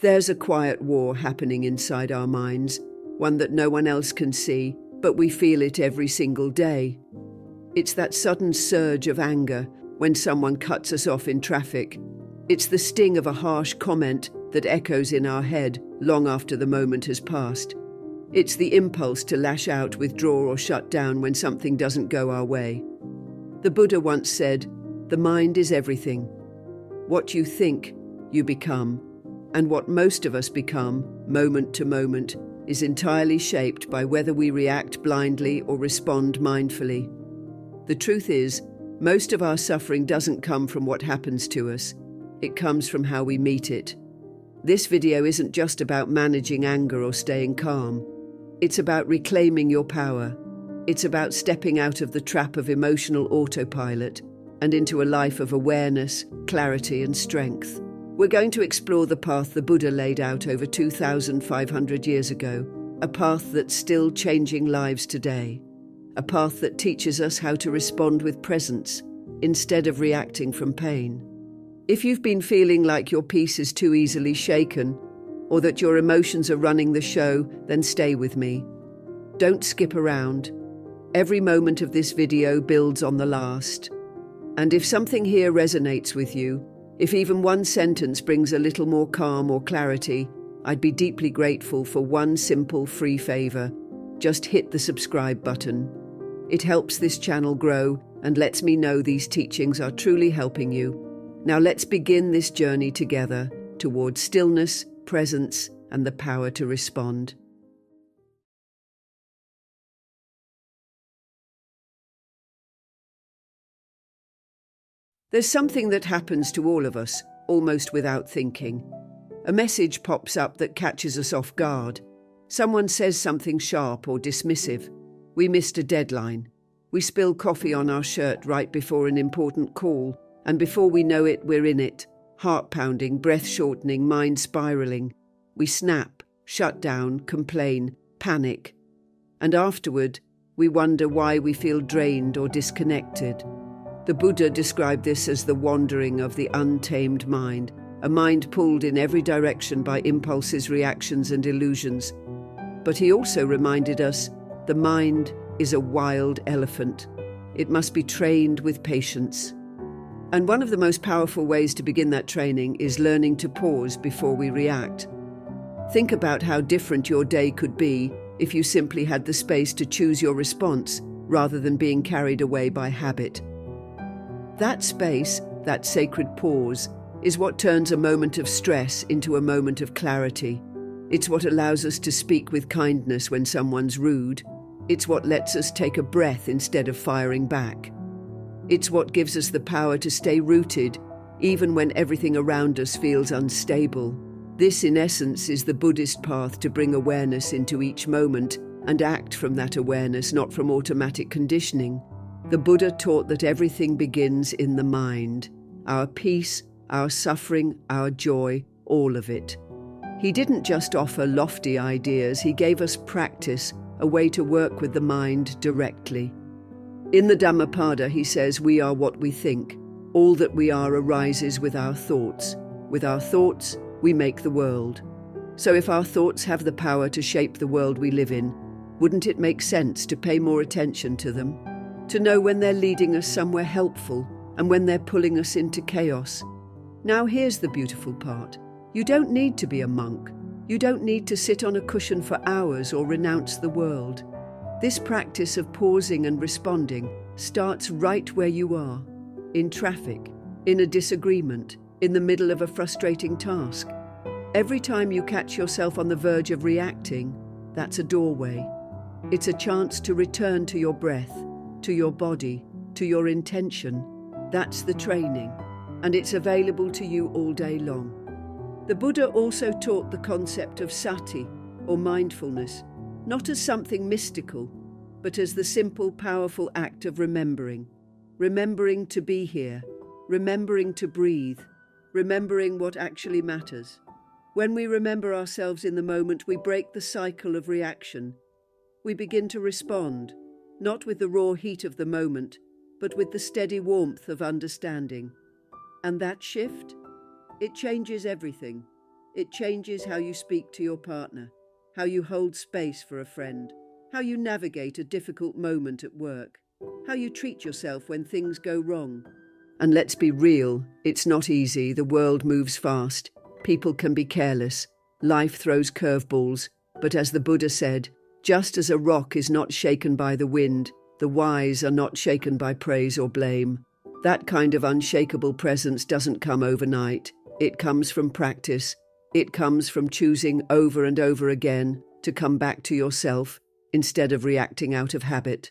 There's a quiet war happening inside our minds, one that no one else can see, but we feel it every single day. It's that sudden surge of anger when someone cuts us off in traffic. It's the sting of a harsh comment that echoes in our head long after the moment has passed. It's the impulse to lash out, withdraw, or shut down when something doesn't go our way. The Buddha once said, "The mind is everything. What you think, you become. And what most of us become, moment to moment, is entirely shaped by whether we react blindly or respond mindfully." The truth is, most of our suffering doesn't come from what happens to us. It comes from how we meet it. This video isn't just about managing anger or staying calm. It's about reclaiming your power. It's about stepping out of the trap of emotional autopilot and into a life of awareness, clarity, and strength. We're going to explore the path the Buddha laid out over 2,500 years ago, a path that's still changing lives today, a path that teaches us how to respond with presence instead of reacting from pain. If you've been feeling like your peace is too easily shaken, or that your emotions are running the show, then stay with me. Don't skip around. Every moment of this video builds on the last. And if something here resonates with you, if even one sentence brings a little more calm or clarity, I'd be deeply grateful for one simple free favor. Just hit the subscribe button. It helps this channel grow and lets me know these teachings are truly helping you. Now let's begin this journey together towards stillness, presence, and the power to respond. There's something that happens to all of us, almost without thinking. A message pops up that catches us off guard. Someone says something sharp or dismissive. We missed a deadline. We spill coffee on our shirt right before an important call, and before we know it, we're in it. Heart pounding, breath shortening, mind spiraling. We snap, shut down, complain, panic. And afterward, we wonder why we feel drained or disconnected. The Buddha described this as the wandering of the untamed mind, a mind pulled in every direction by impulses, reactions, and illusions. But he also reminded us the mind is a wild elephant. It must be trained with patience. And one of the most powerful ways to begin that training is learning to pause before we react. Think about how different your day could be if you simply had the space to choose your response rather than being carried away by habit. That space, that sacred pause, is what turns a moment of stress into a moment of clarity. It's what allows us to speak with kindness when someone's rude. It's what lets us take a breath instead of firing back. It's what gives us the power to stay rooted, even when everything around us feels unstable. This, in essence, is the Buddhist path to bring awareness into each moment and act from that awareness, not from automatic conditioning. The Buddha taught that everything begins in the mind. Our peace, our suffering, our joy, all of it. He didn't just offer lofty ideas, he gave us practice, a way to work with the mind directly. In the Dhammapada, he says, we are what we think. All that we are arises with our thoughts. With our thoughts, we make the world. So if our thoughts have the power to shape the world we live in, wouldn't it make sense to pay more attention to them? To know when they're leading us somewhere helpful and when they're pulling us into chaos. Now here's the beautiful part. You don't need to be a monk. You don't need to sit on a cushion for hours or renounce the world. This practice of pausing and responding starts right where you are, in traffic, in a disagreement, in the middle of a frustrating task. Every time you catch yourself on the verge of reacting, that's a doorway. It's a chance to return to your breath, to your body, to your intention. That's the training, and it's available to you all day long. The Buddha also taught the concept of sati, or mindfulness, not as something mystical, but as the simple, powerful act of remembering. Remembering to be here, remembering to breathe, remembering what actually matters. When we remember ourselves in the moment, we break the cycle of reaction. We begin to respond, not with the raw heat of the moment, but with the steady warmth of understanding. And that shift? It changes everything. It changes how you speak to your partner, how you hold space for a friend, how you navigate a difficult moment at work, how you treat yourself when things go wrong. And let's be real, it's not easy. The world moves fast. People can be careless. Life throws curveballs. But as the Buddha said, just as a rock is not shaken by the wind, the wise are not shaken by praise or blame. That kind of unshakable presence doesn't come overnight. It comes from practice. It comes from choosing over and over again to come back to yourself instead of reacting out of habit.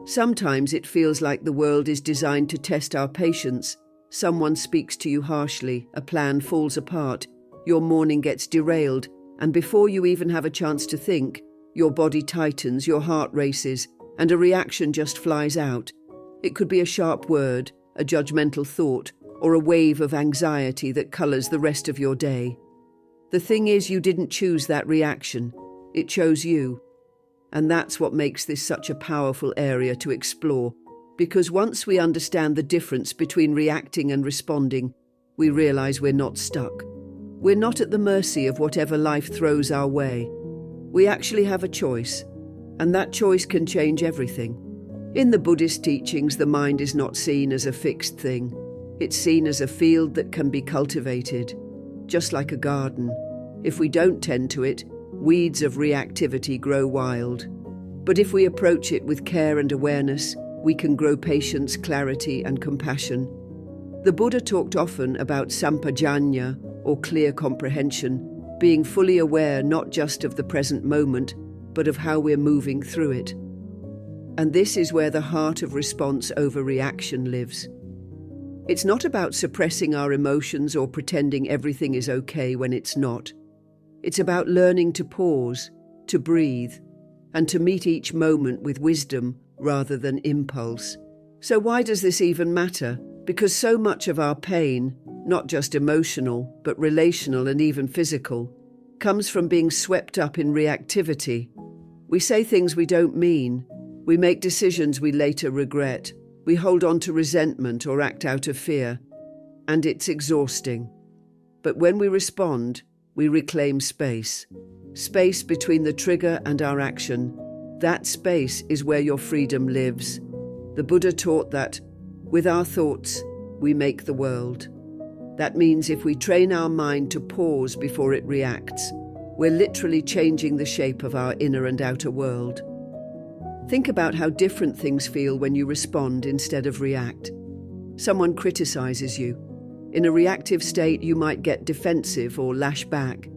Sometimes it feels like the world is designed to test our patience. Someone speaks to you harshly, a plan falls apart, your morning gets derailed, and before you even have a chance to think, your body tightens, your heart races, and a reaction just flies out. It could be a sharp word, a judgmental thought, or a wave of anxiety that colors the rest of your day. The thing is, you didn't choose that reaction. It chose you. And that's what makes this such a powerful area to explore, because once we understand the difference between reacting and responding, we realize we're not stuck. We're not at the mercy of whatever life throws our way. We actually have a choice, and that choice can change everything. In the Buddhist teachings, the mind is not seen as a fixed thing. It's seen as a field that can be cultivated, just like a garden. If we don't tend to it, weeds of reactivity grow wild. But if we approach it with care and awareness, we can grow patience, clarity, and compassion. The Buddha talked often about sampajanya, or clear comprehension, being fully aware not just of the present moment, but of how we're moving through it. And this is where the heart of response over reaction lives. It's not about suppressing our emotions or pretending everything is okay when it's not. It's about learning to pause, to breathe, and to meet each moment with wisdom rather than impulse. So why does this even matter? Because so much of our pain, not just emotional, but relational and even physical, comes from being swept up in reactivity. We say things we don't mean. We make decisions we later regret. We hold on to resentment or act out of fear. And it's exhausting. But when we respond, we reclaim space. Space between the trigger and our action. That space is where your freedom lives. The Buddha taught that, with our thoughts, we make the world. That means if we train our mind to pause before it reacts, we're literally changing the shape of our inner and outer world. Think about how different things feel when you respond instead of react. Someone criticizes you. In a reactive state, you might get defensive or lash back.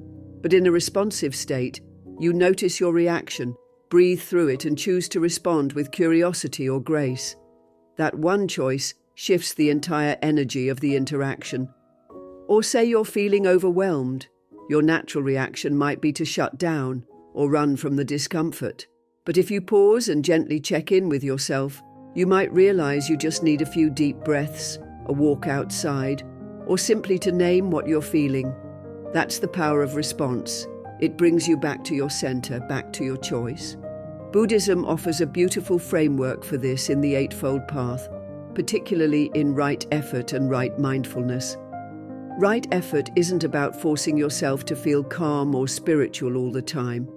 But in a responsive state, you notice your reaction, breathe through it, and choose to respond with curiosity or grace. That one choice shifts the entire energy of the interaction. Or say you're feeling overwhelmed. Your natural reaction might be to shut down or run from the discomfort. But if you pause and gently check in with yourself, you might realize you just need a few deep breaths, a walk outside, or simply to name what you're feeling. That's the power of response. It brings you back to your center, back to your choice. Buddhism offers a beautiful framework for this in the Eightfold Path, particularly in right effort and right mindfulness. Right effort isn't about forcing yourself to feel calm or spiritual all the time.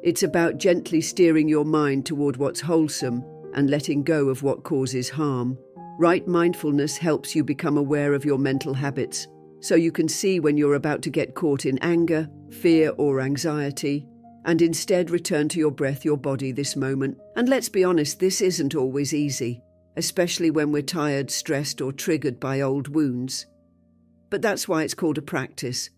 It's about gently steering your mind toward what's wholesome and letting go of what causes harm. Right mindfulness helps you become aware of your mental habits, so you can see when you're about to get caught in anger, fear, or anxiety, and instead return to your breath, your body, this moment. And let's be honest, this isn't always easy, especially when we're tired, stressed, or triggered by old wounds. But that's why it's called a practice.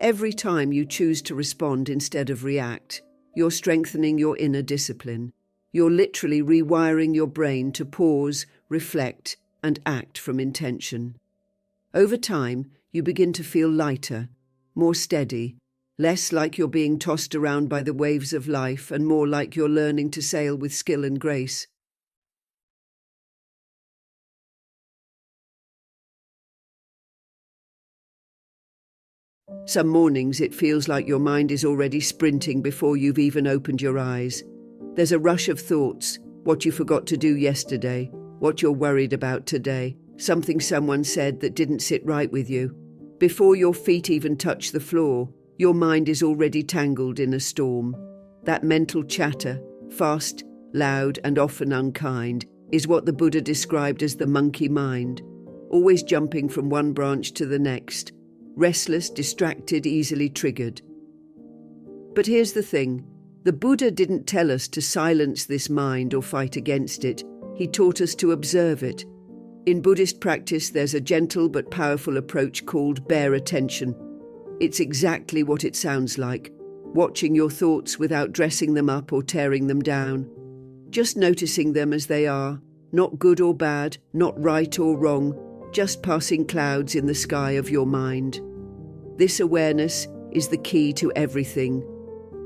Every time you choose to respond instead of react, you're strengthening your inner discipline. You're literally rewiring your brain to pause, reflect, and act from intention. Over time, you begin to feel lighter, more steady, less like you're being tossed around by the waves of life, and more like you're learning to sail with skill and grace. Some mornings it feels like your mind is already sprinting before you've even opened your eyes. There's a rush of thoughts, what you forgot to do yesterday, what you're worried about today, something someone said that didn't sit right with you. Before your feet even touch the floor, your mind is already tangled in a storm. That mental chatter, fast, loud, and often unkind, is what the Buddha described as the monkey mind, always jumping from one branch to the next, restless, distracted, easily triggered. But here's the thing. The Buddha didn't tell us to silence this mind or fight against it. He taught us to observe it. In Buddhist practice, there's a gentle but powerful approach called bare attention. It's exactly what it sounds like, watching your thoughts without dressing them up or tearing them down. Just noticing them as they are, not good or bad, not right or wrong, just passing clouds in the sky of your mind. This awareness is the key to everything,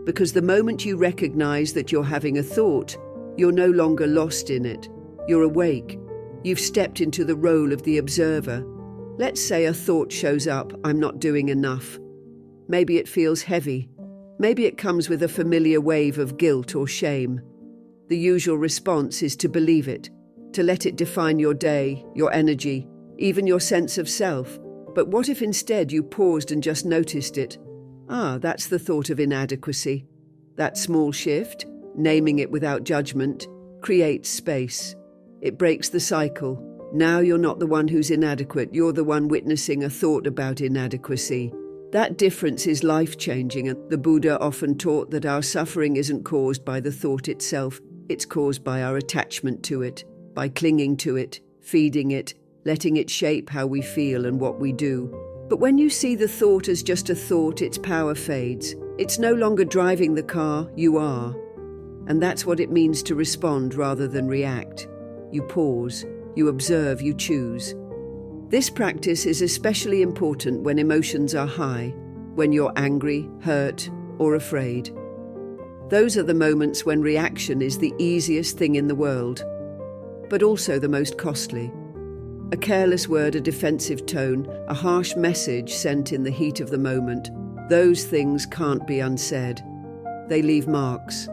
because the moment you recognize that you're having a thought, you're no longer lost in it. You're awake. You've stepped into the role of the observer. Let's say a thought shows up, I'm not doing enough. Maybe it feels heavy. Maybe it comes with a familiar wave of guilt or shame. The usual response is to believe it, to let it define your day, your energy, even your sense of self. But what if instead you paused and just noticed it? That's the thought of inadequacy. That small shift, naming it without judgment, creates space. It breaks the cycle. Now you're not the one who's inadequate, you're the one witnessing a thought about inadequacy. That difference is life-changing, and the Buddha often taught that our suffering isn't caused by the thought itself, it's caused by our attachment to it, by clinging to it, feeding it, letting it shape how we feel and what we do. But when you see the thought as just a thought, its power fades. It's no longer driving the car, you are. And that's what it means to respond rather than react. You pause, you observe, you choose. This practice is especially important when emotions are high, when you're angry, hurt, or afraid. Those are the moments when reaction is the easiest thing in the world, but also the most costly. A careless word, a defensive tone, a harsh message sent in the heat of the moment, those things can't be unsaid. They leave marks.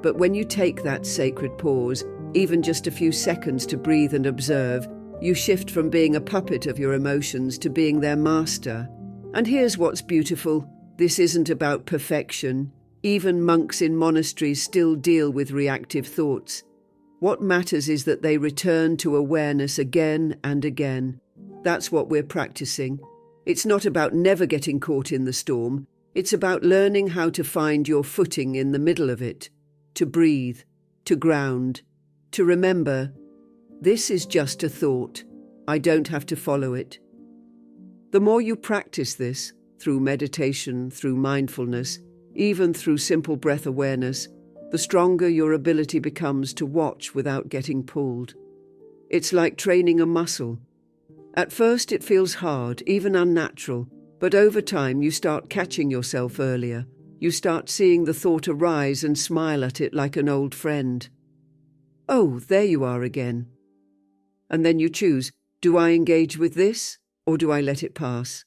But when you take that sacred pause, even just a few seconds to breathe and observe, you shift from being a puppet of your emotions to being their master. And here's what's beautiful. This isn't about perfection. Even monks in monasteries still deal with reactive thoughts. What matters is that they return to awareness again and again. That's what we're practicing. It's not about never getting caught in the storm. It's about learning how to find your footing in the middle of it, to breathe, to ground, to remember, this is just a thought. I don't have to follow it. The more you practice this, through meditation, through mindfulness, even through simple breath awareness, the stronger your ability becomes to watch without getting pulled. It's like training a muscle. At first it feels hard, even unnatural, but over time you start catching yourself earlier. You start seeing the thought arise and smile at it like an old friend. Oh, there you are again. And then you choose, do I engage with this, or do I let it pass?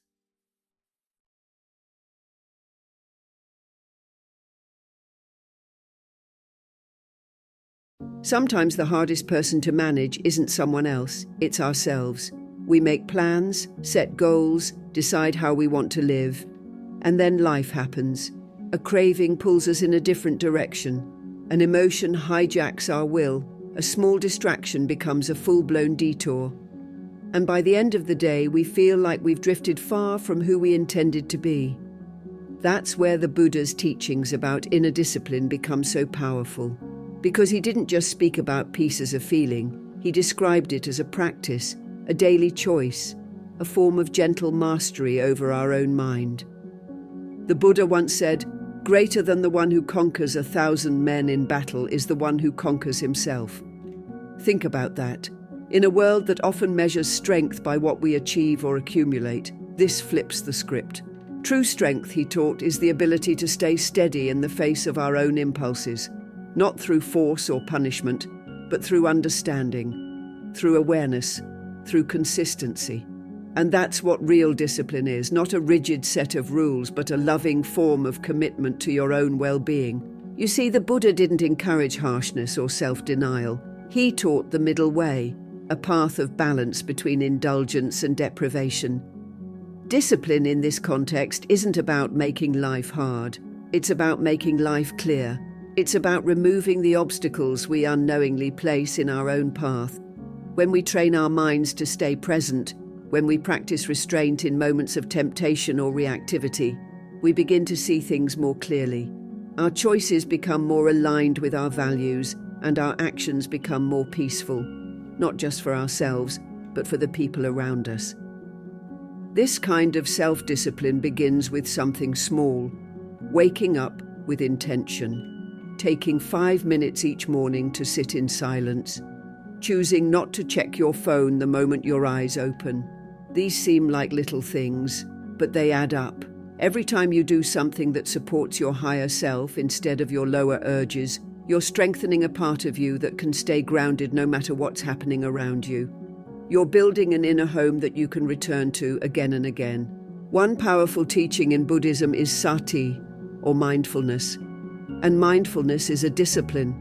Sometimes the hardest person to manage isn't someone else, it's ourselves. We make plans, set goals, decide how we want to live, and then life happens. A craving pulls us in a different direction. An emotion hijacks our will. A small distraction becomes a full-blown detour. And by the end of the day, we feel like we've drifted far from who we intended to be. That's where the Buddha's teachings about inner discipline become so powerful. Because he didn't just speak about peace as a feeling, he described it as a practice, a daily choice, a form of gentle mastery over our own mind. The Buddha once said, "Greater than the one who conquers 1,000 men in battle is the one who conquers himself." Think about that. In a world that often measures strength by what we achieve or accumulate, this flips the script. True strength, he taught, is the ability to stay steady in the face of our own impulses, not through force or punishment, but through understanding, through awareness, through consistency. And that's what real discipline is, not a rigid set of rules, but a loving form of commitment to your own well-being. You see, the Buddha didn't encourage harshness or self-denial. He taught the middle way, a path of balance between indulgence and deprivation. Discipline in this context isn't about making life hard. It's about making life clear. It's about removing the obstacles we unknowingly place in our own path. When we train our minds to stay present, when we practice restraint in moments of temptation or reactivity, we begin to see things more clearly. Our choices become more aligned with our values, and our actions become more peaceful, not just for ourselves, but for the people around us. This kind of self-discipline begins with something small, waking up with intention, taking 5 minutes each morning to sit in silence, choosing not to check your phone the moment your eyes open. These seem like little things, but they add up. Every time you do something that supports your higher self instead of your lower urges, you're strengthening a part of you that can stay grounded no matter what's happening around you. You're building an inner home that you can return to again and again. One powerful teaching in Buddhism is sati, or mindfulness. And mindfulness is a discipline.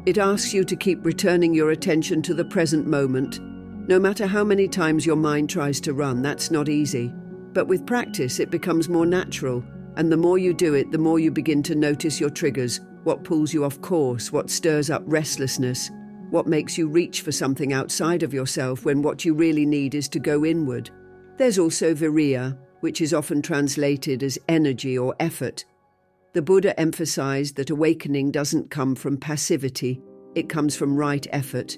It asks you to keep returning your attention to the present moment. No matter how many times your mind tries to run, that's not easy. But with practice, it becomes more natural. And the more you do it, the more you begin to notice your triggers, what pulls you off course, what stirs up restlessness, what makes you reach for something outside of yourself when what you really need is to go inward. There's also viriya, which is often translated as energy or effort. The Buddha emphasized that awakening doesn't come from passivity, it comes from right effort.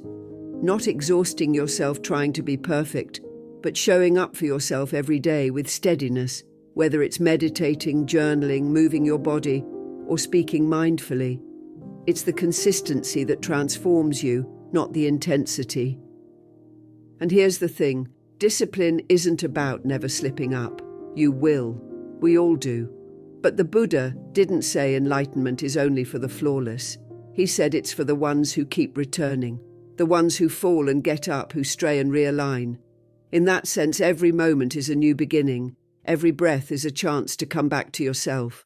Not exhausting yourself trying to be perfect, but showing up for yourself every day with steadiness, whether it's meditating, journaling, moving your body, or speaking mindfully. It's the consistency that transforms you, not the intensity. And here's the thing, discipline isn't about never slipping up. You will. We all do. But the Buddha didn't say enlightenment is only for the flawless. He said it's for the ones who keep returning, the ones who fall and get up, who stray and realign. In that sense, every moment is a new beginning. Every breath is a chance to come back to yourself.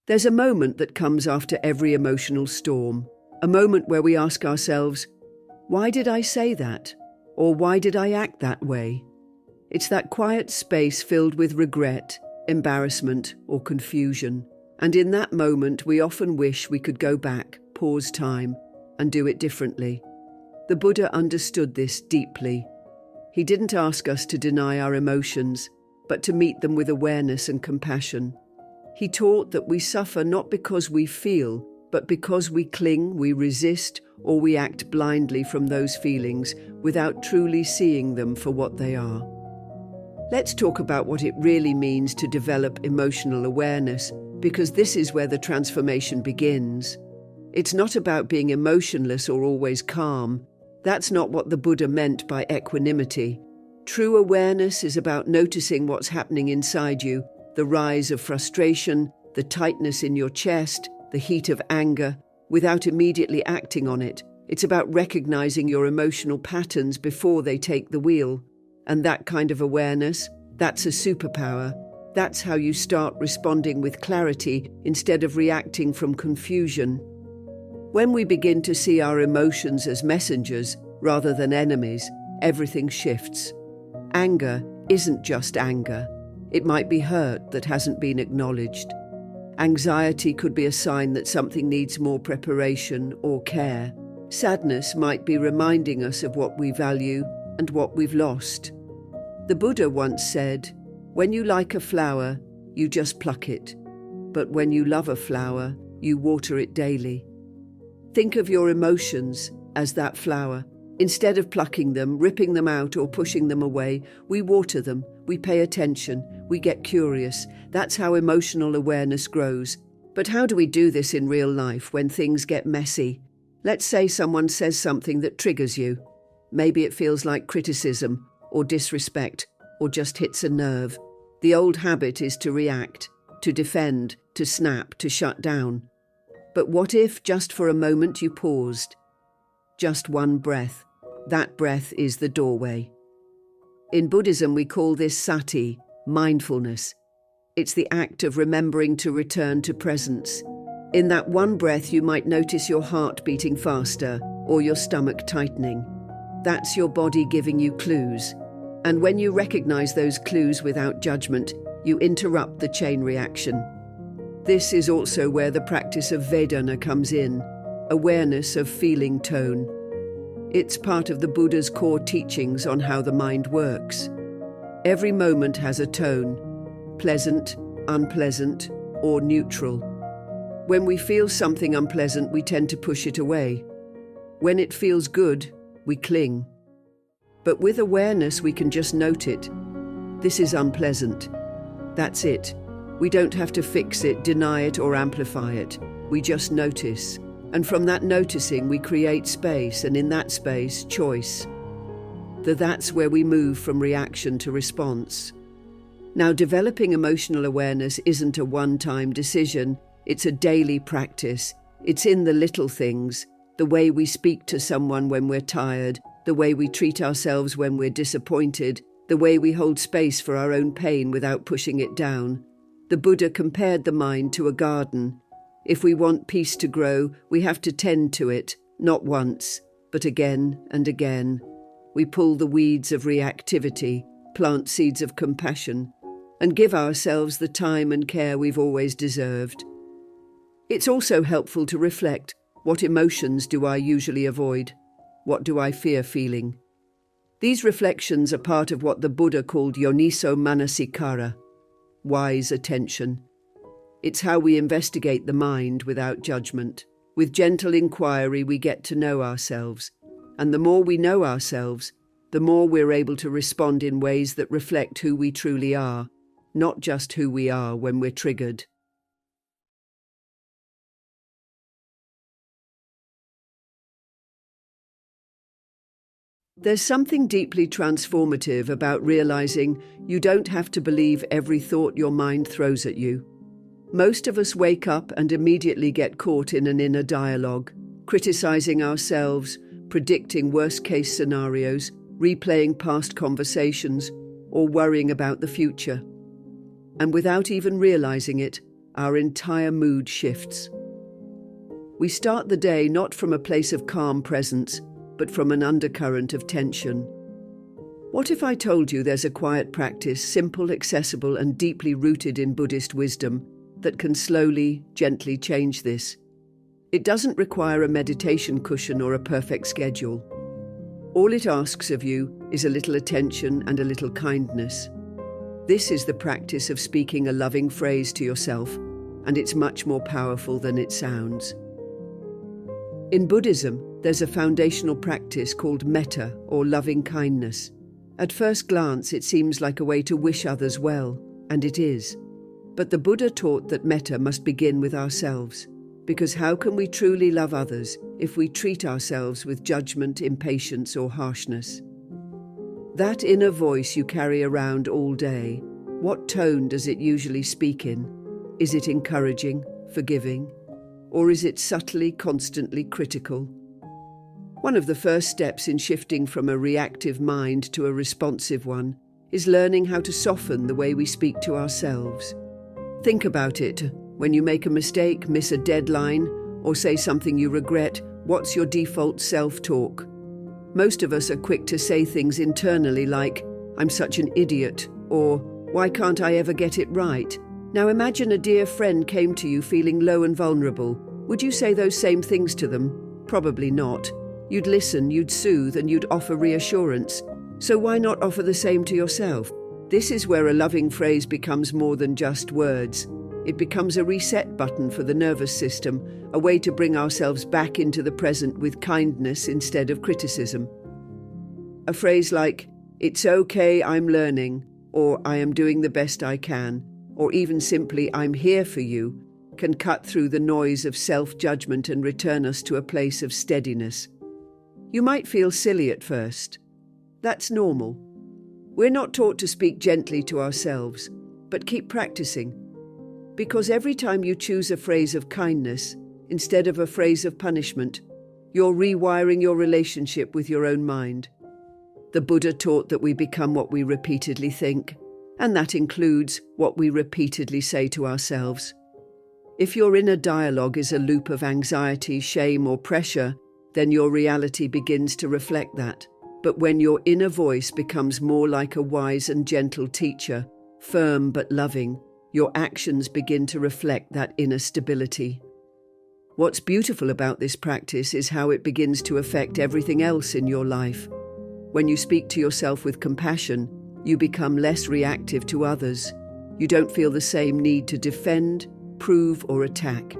There's a moment that comes after every emotional storm, a moment where we ask ourselves, why did I say that? Or why did I act that way? It's that quiet space filled with regret, embarrassment, or confusion. And in that moment, we often wish we could go back, pause time, and do it differently. The Buddha understood this deeply. He didn't ask us to deny our emotions, but to meet them with awareness and compassion. He taught that we suffer not because we feel, but because we cling, we resist, or we act blindly from those feelings without truly seeing them for what they are. Let's talk about what it really means to develop emotional awareness, because this is where the transformation begins. It's not about being emotionless or always calm. That's not what the Buddha meant by equanimity. True awareness is about noticing what's happening inside you, the rise of frustration, the tightness in your chest, the heat of anger, without immediately acting on it. It's about recognizing your emotional patterns before they take the wheel. And that kind of awareness, that's a superpower. That's how you start responding with clarity instead of reacting from confusion. When we begin to see our emotions as messengers rather than enemies, everything shifts. Anger isn't just anger. It might be hurt that hasn't been acknowledged. Anxiety could be a sign that something needs more preparation or care. Sadness might be reminding us of what we value and what we've lost. The Buddha once said, "When you like a flower, you just pluck it. But when you love a flower, you water it daily." Think of your emotions as that flower. Instead of plucking them, ripping them out, or pushing them away, we water them, we pay attention, we get curious. That's how emotional awareness grows. But how do we do this in real life when things get messy? Let's say someone says something that triggers you. Maybe it feels like criticism, or disrespect, or just hits a nerve. The old habit is to react, to defend, to snap, to shut down. But what if, just for a moment, you paused? Just one breath. That breath is the doorway. In Buddhism, we call this sati, mindfulness. It's the act of remembering to return to presence. In that one breath, you might notice your heart beating faster or your stomach tightening. That's your body giving you clues. And when you recognize those clues without judgment, you interrupt the chain reaction. This is also where the practice of Vedana comes in, awareness of feeling tone. It's part of the Buddha's core teachings on how the mind works. Every moment has a tone, pleasant, unpleasant, or neutral. When we feel something unpleasant, we tend to push it away. When it feels good, we cling. But with awareness, we can just note it. This is unpleasant. That's it. We don't have to fix it, deny it, or amplify it. We just notice. And from that noticing, we create space, and in that space, choice. That's where we move from reaction to response. Now, developing emotional awareness isn't a one-time decision. It's a daily practice. It's in the little things, the way we speak to someone when we're tired, the way we treat ourselves when we're disappointed, the way we hold space for our own pain without pushing it down. The Buddha compared the mind to a garden. If we want peace to grow, we have to tend to it, not once, but again and again. We pull the weeds of reactivity, plant seeds of compassion, and give ourselves the time and care we've always deserved. It's also helpful to reflect, what emotions do I usually avoid? What do I fear feeling? These reflections are part of what the Buddha called yoniso manasikara, wise attention. It's how we investigate the mind without judgment. With gentle inquiry, we get to know ourselves. And the more we know ourselves, the more we're able to respond in ways that reflect who we truly are, not just who we are when we're triggered. There's something deeply transformative about realizing you don't have to believe every thought your mind throws at you. Most of us wake up and immediately get caught in an inner dialogue, criticizing ourselves, predicting worst-case scenarios, replaying past conversations, or worrying about the future. And without even realizing it, our entire mood shifts. We start the day not from a place of calm presence, but from an undercurrent of tension. What if I told you there's a quiet practice, simple, accessible, and deeply rooted in Buddhist wisdom, that can slowly, gently change this? It doesn't require a meditation cushion or a perfect schedule. All it asks of you is a little attention and a little kindness. This is the practice of speaking a loving phrase to yourself, and it's much more powerful than it sounds. In Buddhism, there's a foundational practice called metta, or loving kindness. At first glance, it seems like a way to wish others well, and it is. But the Buddha taught that metta must begin with ourselves, because how can we truly love others if we treat ourselves with judgment, impatience, or harshness? That inner voice you carry around all day, what tone does it usually speak in? Is it encouraging, forgiving, or is it subtly, constantly critical? One of the first steps in shifting from a reactive mind to a responsive one is learning how to soften the way we speak to ourselves. Think about it. When you make a mistake, miss a deadline, or say something you regret, what's your default self-talk? Most of us are quick to say things internally like, "I'm such an idiot," or "Why can't I ever get it right?" Now imagine a dear friend came to you feeling low and vulnerable. Would you say those same things to them? Probably not. You'd listen, you'd soothe, and you'd offer reassurance. So why not offer the same to yourself? This is where a loving phrase becomes more than just words. It becomes a reset button for the nervous system, a way to bring ourselves back into the present with kindness instead of criticism. A phrase like, "It's okay, I'm learning," or "I am doing the best I can," or even simply, "I'm here for you," can cut through the noise of self-judgment and return us to a place of steadiness. You might feel silly at first. That's normal. We're not taught to speak gently to ourselves, but keep practicing. Because every time you choose a phrase of kindness instead of a phrase of punishment, you're rewiring your relationship with your own mind. The Buddha taught that we become what we repeatedly think, and that includes what we repeatedly say to ourselves. If your inner dialogue is a loop of anxiety, shame, or pressure, then your reality begins to reflect that. But when your inner voice becomes more like a wise and gentle teacher, firm but loving, your actions begin to reflect that inner stability. What's beautiful about this practice is how it begins to affect everything else in your life. When you speak to yourself with compassion, you become less reactive to others. You don't feel the same need to defend, prove, or attack.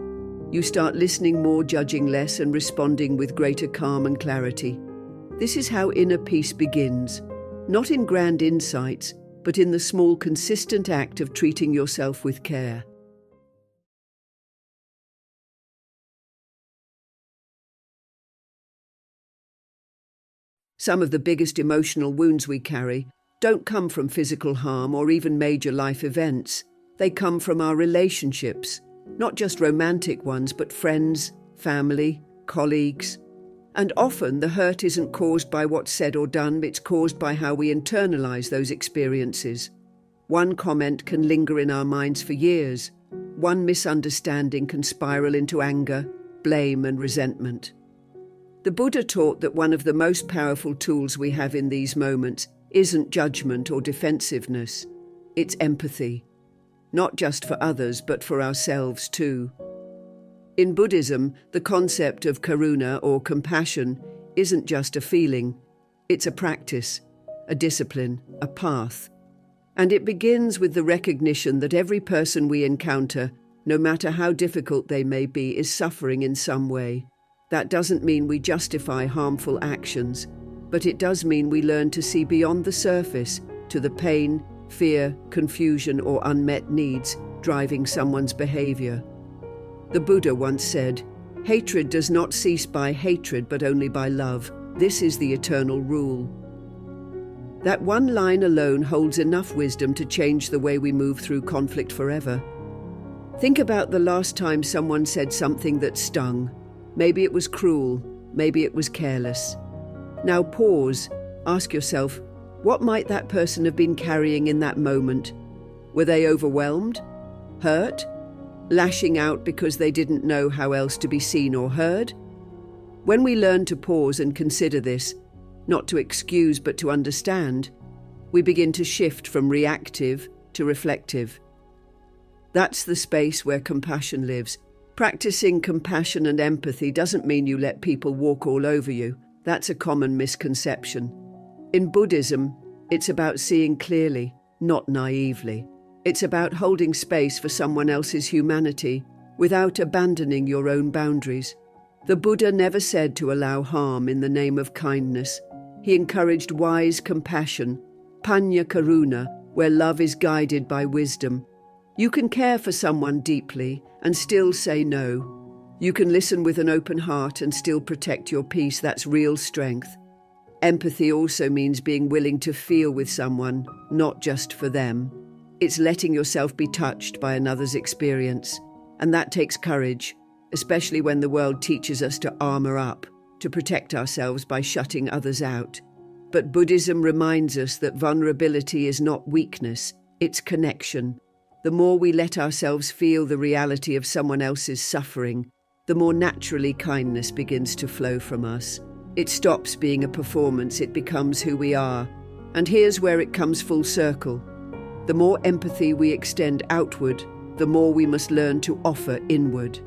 You start listening more, judging less, and responding with greater calm and clarity. This is how inner peace begins, not in grand insights, but in the small, consistent act of treating yourself with care. Some of the biggest emotional wounds we carry don't come from physical harm or even major life events. They come from our relationships, not just romantic ones, but friends, family, colleagues. And often the hurt isn't caused by what's said or done, it's caused by how we internalize those experiences. One comment can linger in our minds for years. One misunderstanding can spiral into anger, blame, and resentment. The Buddha taught that one of the most powerful tools we have in these moments isn't judgment or defensiveness. It's empathy. Not just for others, but for ourselves too. In Buddhism, the concept of karuna or compassion isn't just a feeling. It's a practice, a discipline, a path. And it begins with the recognition that every person we encounter, no matter how difficult they may be, is suffering in some way. That doesn't mean we justify harmful actions, but it does mean we learn to see beyond the surface to the pain, fear, confusion, or unmet needs driving someone's behavior. The Buddha once said, "Hatred does not cease by hatred, but only by love. This is the eternal rule." That one line alone holds enough wisdom to change the way we move through conflict forever. Think about the last time someone said something that stung. Maybe it was cruel, maybe it was careless. Now pause, ask yourself, what might that person have been carrying in that moment? Were they overwhelmed? Hurt? Lashing out because they didn't know how else to be seen or heard? When we learn to pause and consider this, not to excuse but to understand, we begin to shift from reactive to reflective. That's the space where compassion lives. Practicing compassion and empathy doesn't mean you let people walk all over you. That's a common misconception. In Buddhism, it's about seeing clearly, not naively. It's about holding space for someone else's humanity without abandoning your own boundaries. The Buddha never said to allow harm in the name of kindness. He encouraged wise compassion, panya karuna, where love is guided by wisdom. You can care for someone deeply and still say no. You can listen with an open heart and still protect your peace. That's real strength. Empathy also means being willing to feel with someone, not just for them. It's letting yourself be touched by another's experience. And that takes courage, especially when the world teaches us to armor up, to protect ourselves by shutting others out. But Buddhism reminds us that vulnerability is not weakness, it's connection. The more we let ourselves feel the reality of someone else's suffering, the more naturally kindness begins to flow from us. It stops being a performance, it becomes who we are. And here's where it comes full circle. The more empathy we extend outward, the more we must learn to offer inward.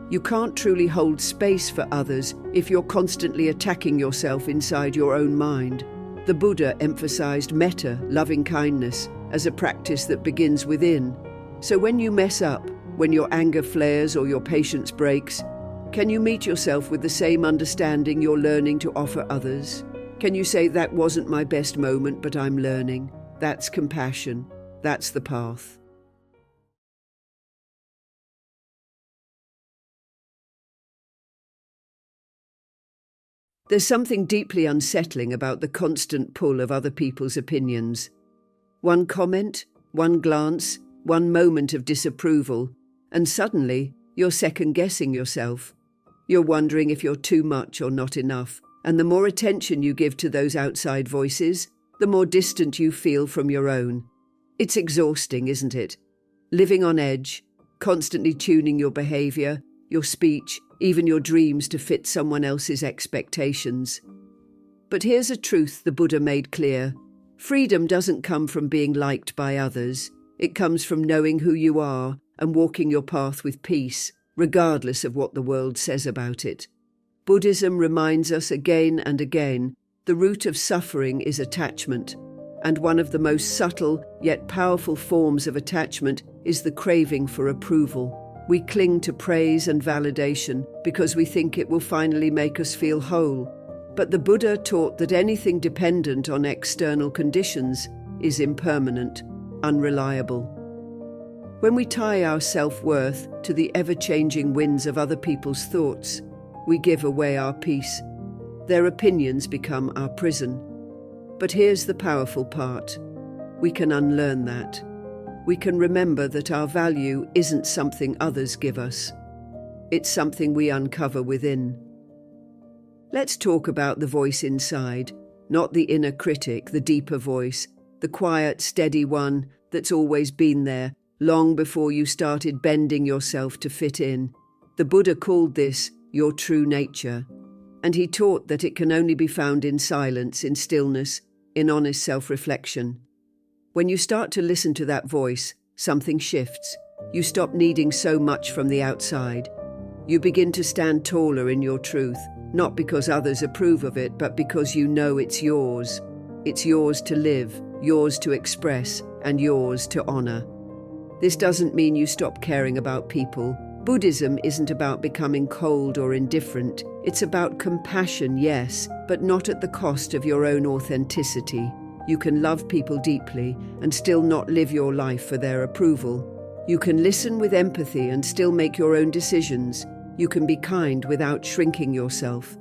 You can't truly hold space for others if you're constantly attacking yourself inside your own mind. The Buddha emphasized metta, loving kindness, as a practice that begins within. So when you mess up, when your anger flares or your patience breaks, can you meet yourself with the same understanding you're learning to offer others? Can you say, that wasn't my best moment, but I'm learning? That's compassion. That's the path. There's something deeply unsettling about the constant pull of other people's opinions. One comment, one glance, one moment of disapproval, and suddenly you're second-guessing yourself. You're wondering if you're too much or not enough, And the more attention you give to those outside voices, the more distant you feel from your own. It's exhausting, isn't it? Living on edge, constantly tuning your behavior, your speech, even your dreams to fit someone else's expectations. But here's a truth the Buddha made clear. Freedom doesn't come from being liked by others. It comes from knowing who you are and walking your path with peace, regardless of what the world says about it. Buddhism reminds us again and again, the root of suffering is attachment, and one of the most subtle yet powerful forms of attachment is the craving for approval. We cling to praise and validation because we think it will finally make us feel whole. But the Buddha taught that anything dependent on external conditions is impermanent, unreliable. When we tie our self-worth to the ever-changing winds of other people's thoughts, we give away our peace. Their opinions become our prison. But here's the powerful part. We can unlearn that. We can remember that our value isn't something others give us. It's something we uncover within. Let's talk about the voice inside, not the inner critic, the deeper voice, the quiet, steady one that's always been there, long before you started bending yourself to fit in. The Buddha called this your true nature, and he taught that it can only be found in silence, in stillness, in honest self-reflection. When you start to listen to that voice, something shifts. You stop needing so much from the outside. You begin to stand taller in your truth, not because others approve of it, but because you know it's yours. It's yours to live, yours to express, and yours to honor. This doesn't mean you stop caring about people. Buddhism isn't about becoming cold or indifferent. It's about compassion, yes, but not at the cost of your own authenticity. You can love people deeply and still not live your life for their approval. You can listen with empathy and still make your own decisions. You can be kind without shrinking yourself.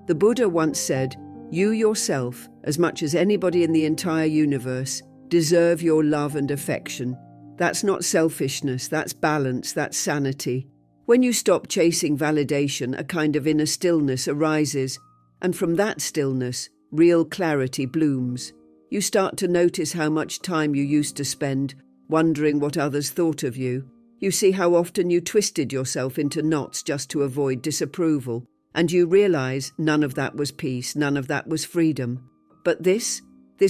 The Buddha once said, "You yourself, as much as anybody in the entire universe, deserve your love and affection." That's not selfishness, that's balance, that's sanity. When you stop chasing validation, a kind of inner stillness arises, and from that stillness, real clarity blooms. You start to notice how much time you used to spend wondering what others thought of you. You see how often you twisted yourself into knots just to avoid disapproval, and you realize none of that was peace, none of that was freedom. But this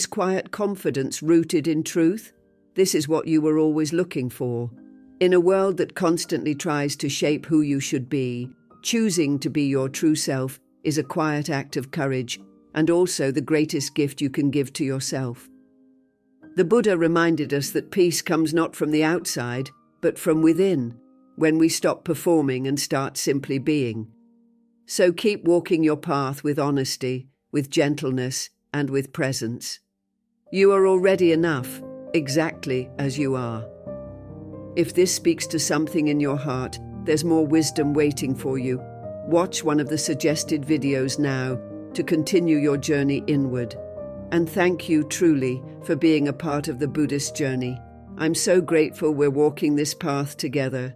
quiet confidence rooted in truth, this is what you were always looking for. In a world that constantly tries to shape who you should be, choosing to be your true self is a quiet act of courage, and also the greatest gift you can give to yourself. The Buddha reminded us that peace comes not from the outside, but from within, when we stop performing and start simply being. So keep walking your path with honesty, with gentleness, and with presence. You are already enough, exactly as you are. If this speaks to something in your heart, there's more wisdom waiting for you. Watch one of the suggested videos now to continue your journey inward. And thank you truly for being a part of the Buddhist journey. I'm so grateful we're walking this path together.